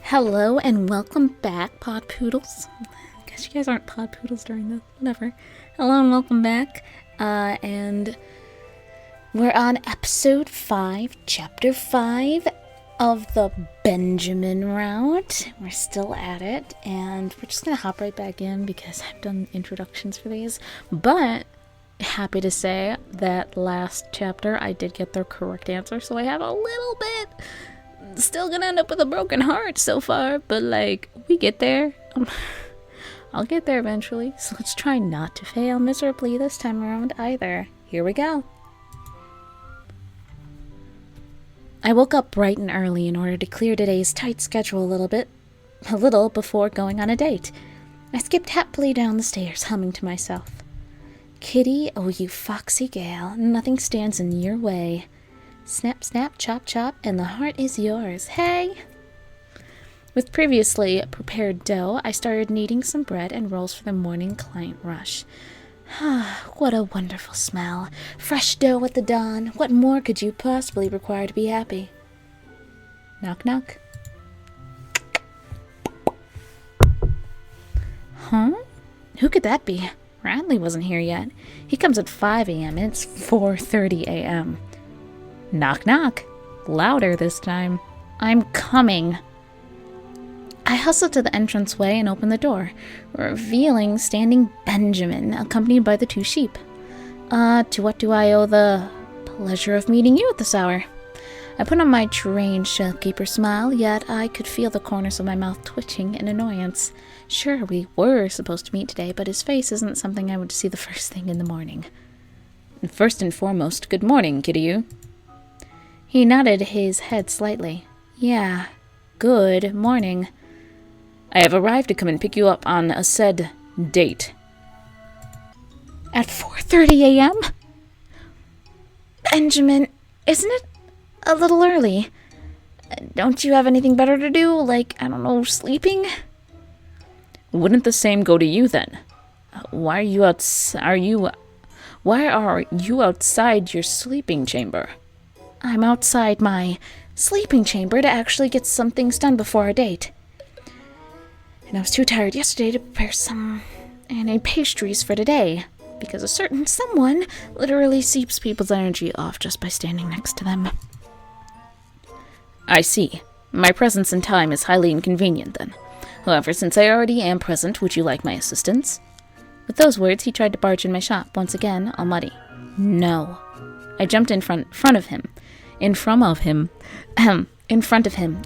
Hello and welcome back, Pod Poodles. I guess you guys aren't Pod Poodles during this, whatever. Hello and welcome back. And we're on episode 5, chapter 5 of the Benjamin route. We're still at it, and we're just gonna hop right back in because I've done introductions for these. But happy to say that last chapter I did get the correct answer, so I have a little bit. Still gonna end up with a broken heart so far, but we get there. I'll get there eventually, so let's try not to fail miserably this time around either. Here we go. I woke up bright and early in order to clear today's tight schedule a little before going on a date. I skipped happily down the stairs, humming to myself. Kitty, oh you foxy gal, nothing stands in your way. Snap, snap, chop, chop, and the heart is yours. Hey! With previously prepared dough, I started kneading some bread and rolls for the morning client rush. What a wonderful smell. Fresh dough at the dawn. What more could you possibly require to be happy? Knock, knock. Huh? Who could that be? Radley wasn't here yet. He comes at 5 a.m. and it's 4:30 a.m. Knock, knock. Louder this time. I'm coming. I hustled to the entranceway and opened the door, revealing standing Benjamin, accompanied by the 2 sheep. To what do I owe the pleasure of meeting you at this hour? I put on my trained shopkeeper smile, yet I could feel the corners of my mouth twitching in annoyance. Sure, we were supposed to meet today, but his face isn't something I would see the first thing in the morning. First and foremost, good morning, Kitty. He nodded his head slightly. Yeah, good morning. I have arrived to come and pick you up on a said date. At 4:30 a.m.? Benjamin, isn't it a little early? Don't you have anything better to do, sleeping? Wouldn't the same go to you then? Why are you outside your sleeping chamber? I'm outside my sleeping chamber to actually get some things done before our date. And I was too tired yesterday to prepare any pastries for today, because a certain someone literally seeps people's energy off just by standing next to them. I see. My presence in time is highly inconvenient then. However, since I already am present, would you like my assistance? With those words, he tried to barge in my shop, once again, all muddy. No. I jumped in front of him,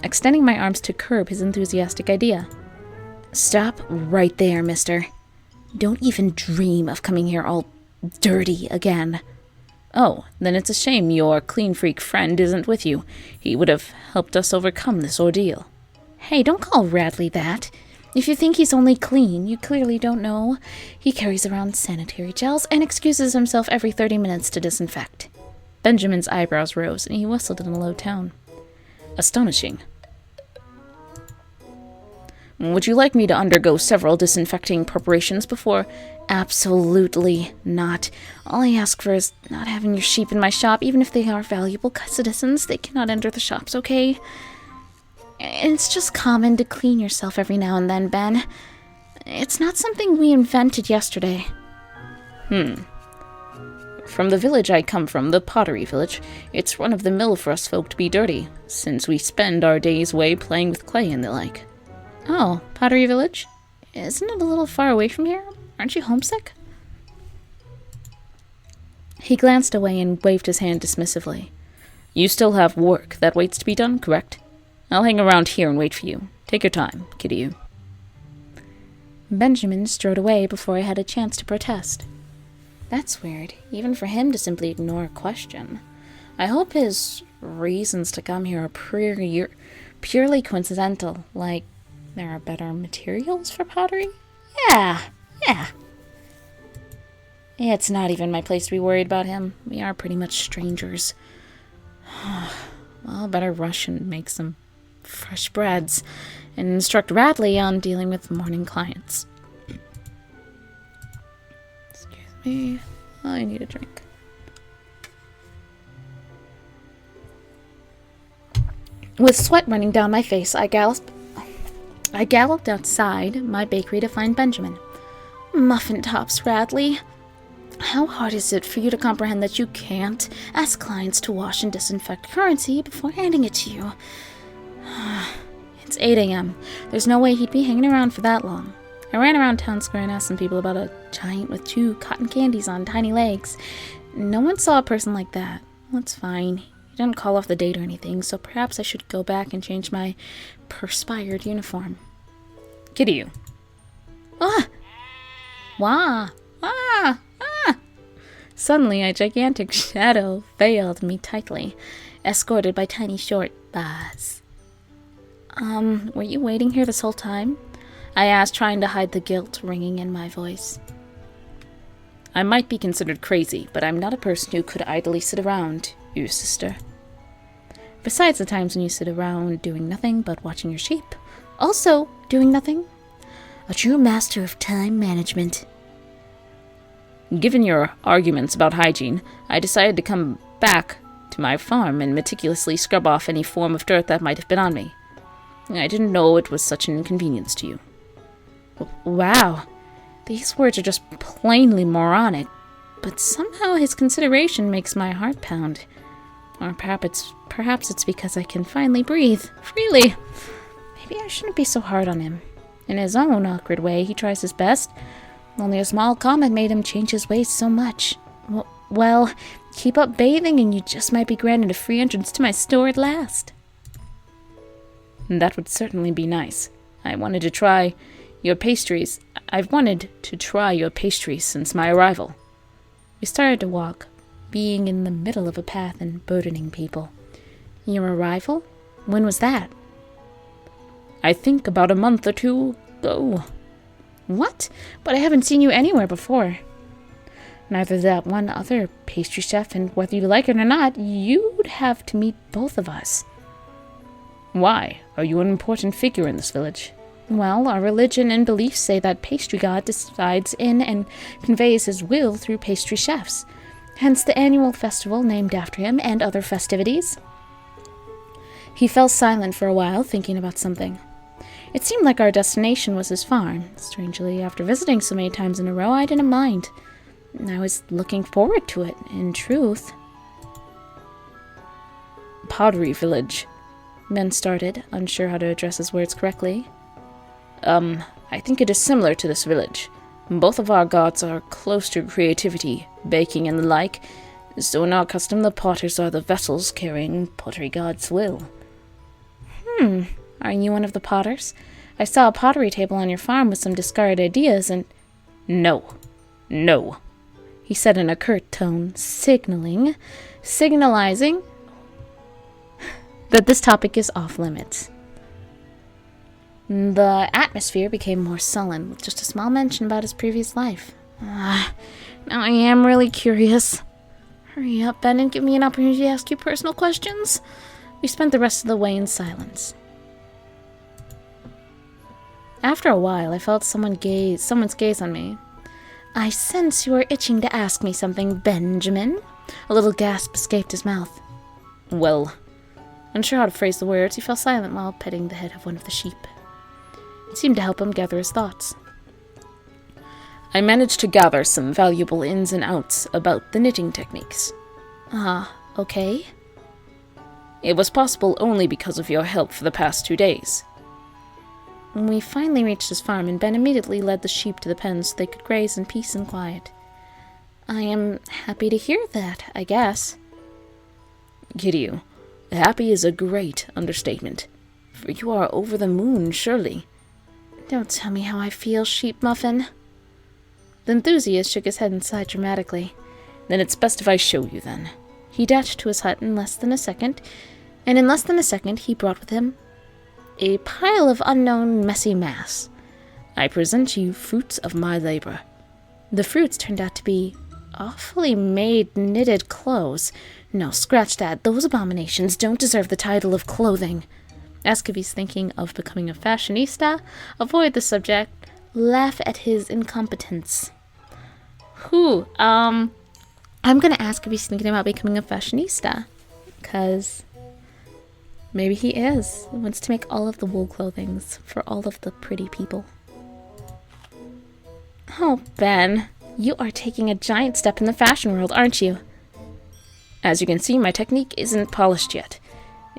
extending my arms to curb his enthusiastic idea. Stop right there, mister. Don't even dream of coming here all dirty again. Oh, then it's a shame your clean freak friend isn't with you. He would have helped us overcome this ordeal. Hey, don't call Radley that. If you think he's only clean, you clearly don't know. He carries around sanitary gels and excuses himself every 30 minutes to disinfect. Benjamin's eyebrows rose, and he whistled in a low tone. Astonishing. Would you like me to undergo several disinfecting preparations before? Absolutely not. All I ask for is not having your sheep in my shop, even if they are valuable citizens. They cannot enter the shops, okay? It's just common to clean yourself every now and then, Ben. It's not something we invented yesterday. From the village I come from, the pottery village, it's run of the mill for us folk to be dirty, since we spend our days away playing with clay and the like. Oh, pottery village? Isn't it a little far away from here? Aren't you homesick? He glanced away and waved his hand dismissively. You still have work that waits to be done, correct? I'll hang around here and wait for you. Take your time, Kitty. Benjamin strode away before I had a chance to protest. That's weird, even for him to simply ignore a question. I hope his reasons to come here are purely coincidental, like there are better materials for pottery? Yeah. It's not even my place to be worried about him. We are pretty much strangers. Well, better rush and make some fresh breads and instruct Radley on dealing with morning clients. Excuse me. I need a drink. With sweat running down my face, I galloped outside my bakery to find Benjamin. Muffin tops, Radley. How hard is it for you to comprehend that you can't ask clients to wash and disinfect currency before handing it to you? It's 8 a.m. There's no way he'd be hanging around for that long. I ran around town square and asked some people about a giant with 2 cotton candies on tiny legs. No one saw a person like that. That's fine. He didn't call off the date or anything, so perhaps I should go back and change my perspired uniform. Kitty. Ah! Wah! Ah! Ah! Suddenly, a gigantic shadow veiled me tightly, escorted by tiny short bars. Were you waiting here this whole time? I asked, trying to hide the guilt ringing in my voice. I might be considered crazy, but I'm not a person who could idly sit around, you sister. Besides the times when you sit around doing nothing but watching your sheep. Also doing nothing. A true master of time management. Given your arguments about hygiene, I decided to come back to my farm and meticulously scrub off any form of dirt that might have been on me. I didn't know it was such an inconvenience to you. Wow. These words are just plainly moronic, but somehow his consideration makes my heart pound. Or perhaps it's because I can finally breathe freely. Maybe I shouldn't be so hard on him. In his own awkward way, he tries his best. Only a small comment made him change his ways so much. Well, keep up bathing and you just might be granted a free entrance to my store at last. That would certainly be nice. I've wanted to try your pastries since my arrival. We started to walk, being in the middle of a path and burdening people. Your arrival? When was that? I think about a month or 2 ago. What? But I haven't seen you anywhere before. Neither that one other pastry chef, and whether you like it or not, you'd have to meet both of us. Why? Are you an important figure in this village? Well, our religion and beliefs say that pastry god decides in and conveys his will through pastry chefs. Hence the annual festival named after him and other festivities. He fell silent for a while, thinking about something. It seemed like our destination was his farm. Strangely, after visiting so many times in a row, I didn't mind. I was looking forward to it, in truth. Pottery village. Ben started, unsure how to address his words correctly. I think it is similar to this village. Both of our gods are close to creativity, baking and the like, so in our custom the potters are the vessels carrying pottery god's will. Are you one of the potters? I saw a pottery table on your farm with some discarded ideas and... No, he said in a curt tone, signalizing that this topic is off limits. The atmosphere became more sullen, with just a small mention about his previous life. Now I am really curious. Hurry up, Ben, and give me an opportunity to ask you personal questions. We spent the rest of the way in silence. After a while, I felt someone's gaze on me. I sense you are itching to ask me something, Benjamin. A little gasp escaped his mouth. Well, unsure how to phrase the words, he fell silent while petting the head of one of the sheep. It seemed to help him gather his thoughts. I managed to gather some valuable ins and outs about the knitting techniques. Okay. It was possible only because of your help for the past 2 days. We finally reached his farm, and Ben immediately led the sheep to the pen so they could graze in peace and quiet. I am happy to hear that, I guess. Kitty, happy is a great understatement, for you are over the moon, surely. Don't tell me how I feel, Sheep Muffin. The enthusiast shook his head and sighed dramatically. Then it's best if I show you, then. He dashed to his hut in less than a second, and in less than a second he brought with him a pile of unknown messy mass. I present you fruits of my labor. The fruits turned out to be awfully made knitted clothes. No, scratch that. Those abominations don't deserve the title of clothing. Ask if he's thinking of becoming a fashionista. Avoid the subject. Laugh at his incompetence. I'm gonna ask if he's thinking about becoming a fashionista. 'Cause Maybe he is. He wants to make all of the wool clothings for all of the pretty people. Oh, Ben, you are taking a giant step in the fashion world, aren't you? As you can see, my technique isn't polished yet.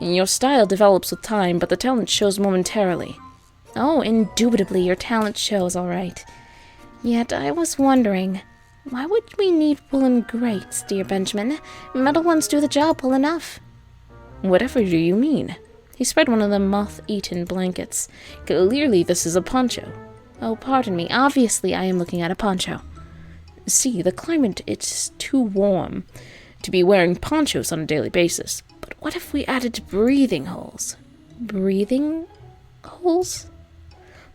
Your style develops with time, but the talent shows momentarily. Oh, indubitably, your talent shows, all right. Yet I was wondering, why would we need woolen grates, dear Benjamin? Metal ones do the job well enough. Whatever do you mean? He spread one of the moth-eaten blankets. Clearly this is a poncho. Oh, pardon me. Obviously I am looking at a poncho. See, the climate, it's too warm to be wearing ponchos on a daily basis. But what if we added breathing holes? Breathing holes?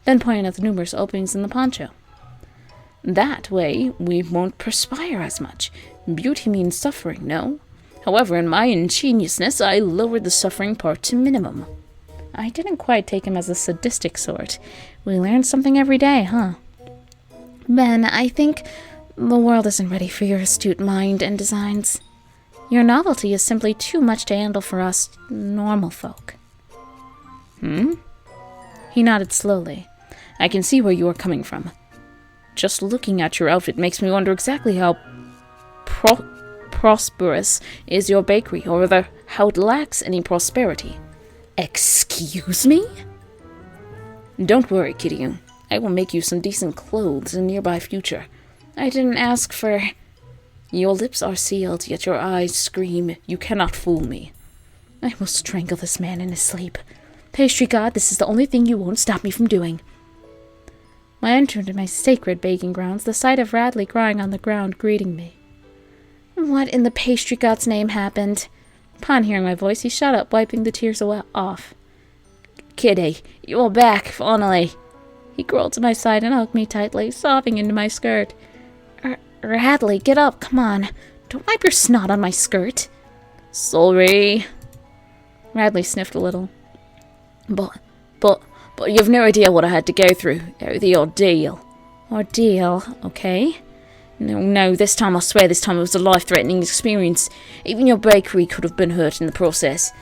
Then pointing at the numerous openings in the poncho. That way, we won't perspire as much. Beauty means suffering, no? However, in my ingeniousness, I lowered the suffering part to minimum. I didn't quite take him as a sadistic sort. We learn something every day, huh? Ben, I think the world isn't ready for your astute mind and designs. Your novelty is simply too much to handle for us normal folk. He nodded slowly. I can see where you are coming from. Just looking at your outfit makes me wonder exactly how prosperous is your bakery, or rather, how it lacks any prosperity. Excuse me? Don't worry, Kitty. I will make you some decent clothes in the nearby future. I didn't ask for... Your lips are sealed, yet your eyes scream, you cannot fool me. I will strangle this man in his sleep. Pastry god, this is the only thing you won't stop me from doing. When I entered my sacred baking grounds, the sight of Radley crying on the ground greeting me. What in the pastry god's name happened? Upon hearing my voice, he shut up, wiping the tears off. Kitty, you're back, finally. He crawled to my side and hugged me tightly, sobbing into my skirt. Radley, get up, come on. Don't wipe your snot on my skirt. Sorry. Radley sniffed a little. But you've no idea what I had to go through. The ordeal. Ordeal, okay. No, this time I swear it was a life-threatening experience. Even your bakery could have been hurt in the process.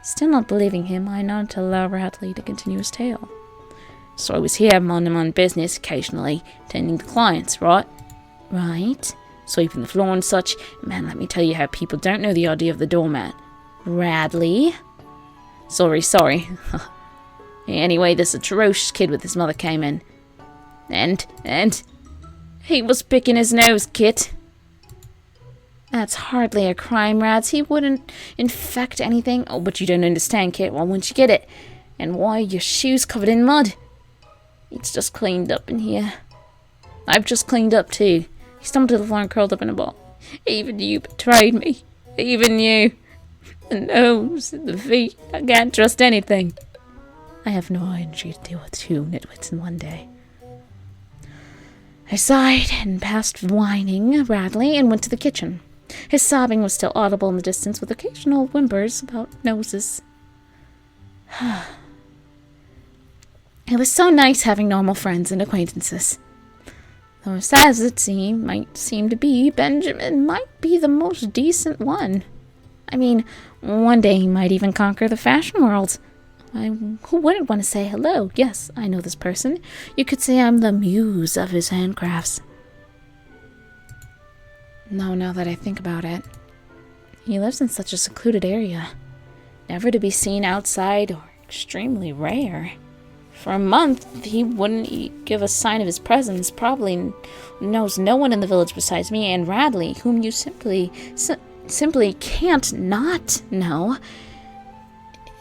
Still not believing him, I nodded to allow Radley to continue his tale. So I was here minding my own business, occasionally tending to clients, right? Right. Sweeping the floor and such. Man, let me tell you how people don't know the idea of the doormat. Radley? Sorry. Anyway, this atrocious kid with his mother came in. And he was picking his nose, Kit. That's hardly a crime, Rads. He wouldn't infect anything. Oh, but you don't understand, Kit. Why wouldn't you get it? And why are your shoes covered in mud? It's just cleaned up in here. I've just cleaned up, too. He stumbled to the floor and curled up in a ball. Even you betrayed me. Even you. The nose and the feet. I can't trust anything. I have no energy to deal with two nitwits in one day. I sighed and passed whining Radley and went to the kitchen. His sobbing was still audible in the distance, with occasional whimpers about noses. It was so nice having normal friends and acquaintances. Though sad as it might seem to be, Benjamin might be the most decent one. I mean, one day he might even conquer the fashion world. Who wouldn't want to say hello? Yes, I know this person. You could say I'm the muse of his handcrafts. No, now that I think about it. He lives in such a secluded area. Never to be seen outside or extremely rare. For a month, he wouldn't give a sign of his presence. Probably knows no one in the village besides me and Radley, whom you simply can't not know.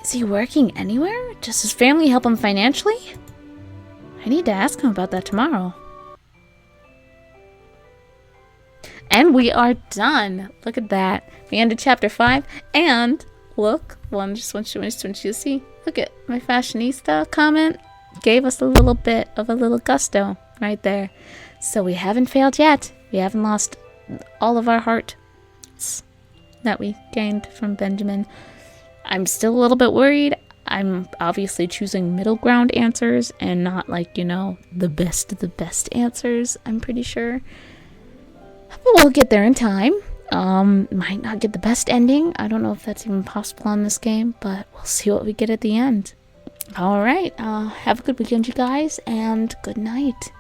Is he working anywhere? Does his family help him financially? I need to ask him about that tomorrow. And we are done. Look at that. We ended chapter 5. And look, just want you to see. Look at my fashionista comment. Gave us a little bit of a little gusto right there. So we haven't failed yet. We haven't lost all of our heart that we gained from Benjamin. I'm still a little bit worried. I'm obviously choosing middle ground answers and not the best of the best answers, I'm pretty sure. But we'll get there in time. Might not get the best ending. I don't know if that's even possible on this game, but we'll see what we get at the end. Alright, have a good weekend, you guys, and good night.